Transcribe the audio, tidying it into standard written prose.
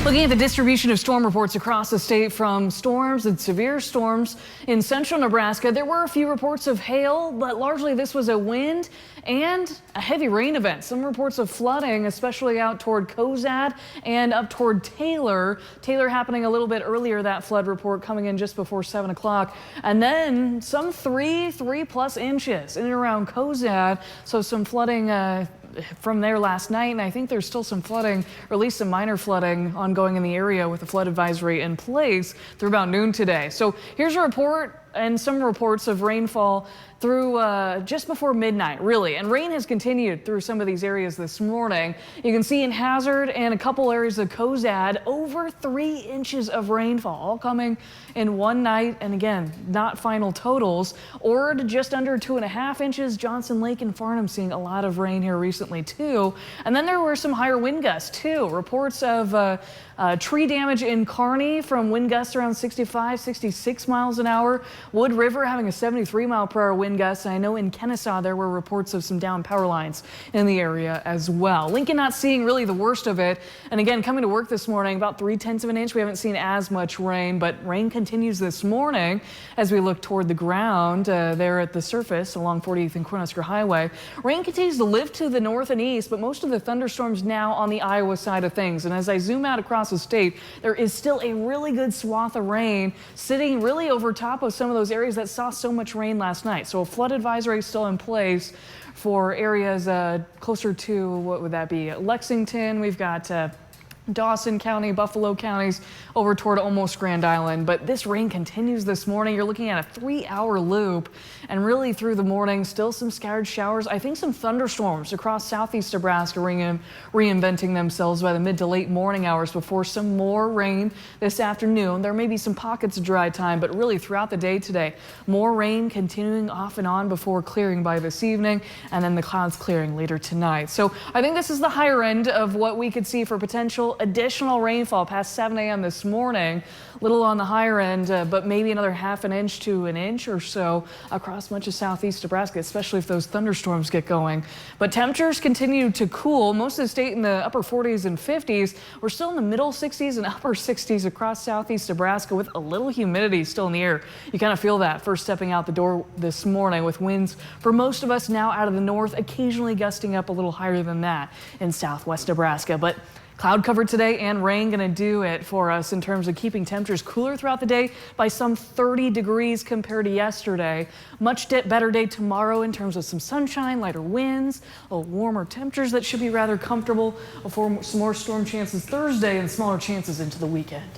Looking at the distribution of storm reports across the state, from storms and severe storms in central Nebraska, there were a few reports of hail, but largely this was a wind and a heavy rain event. Some reports of flooding, especially out toward Cozad and up toward Taylor. Taylor happening a little bit earlier, that flood report coming in just before 7 o'clock. And then some 3+ inches in and around Cozad. So some flooding from there last night, and I think there's still some flooding, or at least some minor flooding ongoing in the area with a flood advisory in place through about noon today. So here's a report and some reports of rainfall through just before midnight, really. And rain has continued through some of these areas this morning. You can see in Hazard and a couple areas of Cozad, over 3 inches of rainfall, all coming in one night. And again, not final totals. Ord just under 2.5 inches. Johnson Lake and Farnham seeing a lot of rain here recently too. And then there were some higher wind gusts too. Reports of tree damage in Kearney from wind gusts around 65, 66 miles an hour. Wood River having a 73-mile-per-hour wind gust. And I know in Kennesaw there were reports of some downed power lines in the area as well. Lincoln not seeing really the worst of it. And again, coming to work this morning, about 3/10 of an inch. We haven't seen as much rain, but rain continues this morning as we look toward the ground there at the surface along 40th and Cornhusker Highway. Rain continues to lift to the north and east, but most of the thunderstorms now on the Iowa side of things. And as I zoom out across the state, there is still a really good swath of rain sitting really over top of some of those areas that saw so much rain last night. So a flood advisory is still in place for areas closer to, what would that be, Lexington. We've got Dawson County, Buffalo counties over toward almost Grand Island. But this rain continues this morning. You're looking at a 3-hour loop, and really through the morning, still some scattered showers. I think some thunderstorms across southeast Nebraska reinventing themselves by the mid to late morning hours before some more rain this afternoon. There may be some pockets of dry time, but really throughout the day today, more rain continuing off and on before clearing by this evening, and then the clouds clearing later tonight. So I think this is the higher end of what we could see for potential additional rainfall past 7 a.m. this morning. Little on the higher end, but maybe another ½ inch to an inch or so across much of southeast Nebraska, especially if those thunderstorms get going. But temperatures continue to cool. Most of the state in the upper 40s and 50s. We're still in the middle 60s and upper 60s across southeast Nebraska with a little humidity still in the air. You kind of feel that first stepping out the door this morning, with winds for most of us now out of the north, occasionally gusting up a little higher than that in southwest Nebraska. But cloud cover today and rain going to do it for us in terms of keeping temperatures cooler throughout the day by some 30 degrees compared to yesterday. Much better day tomorrow in terms of some sunshine, lighter winds, a little warmer temperatures that should be rather comfortable before some more storm chances Thursday and smaller chances into the weekend.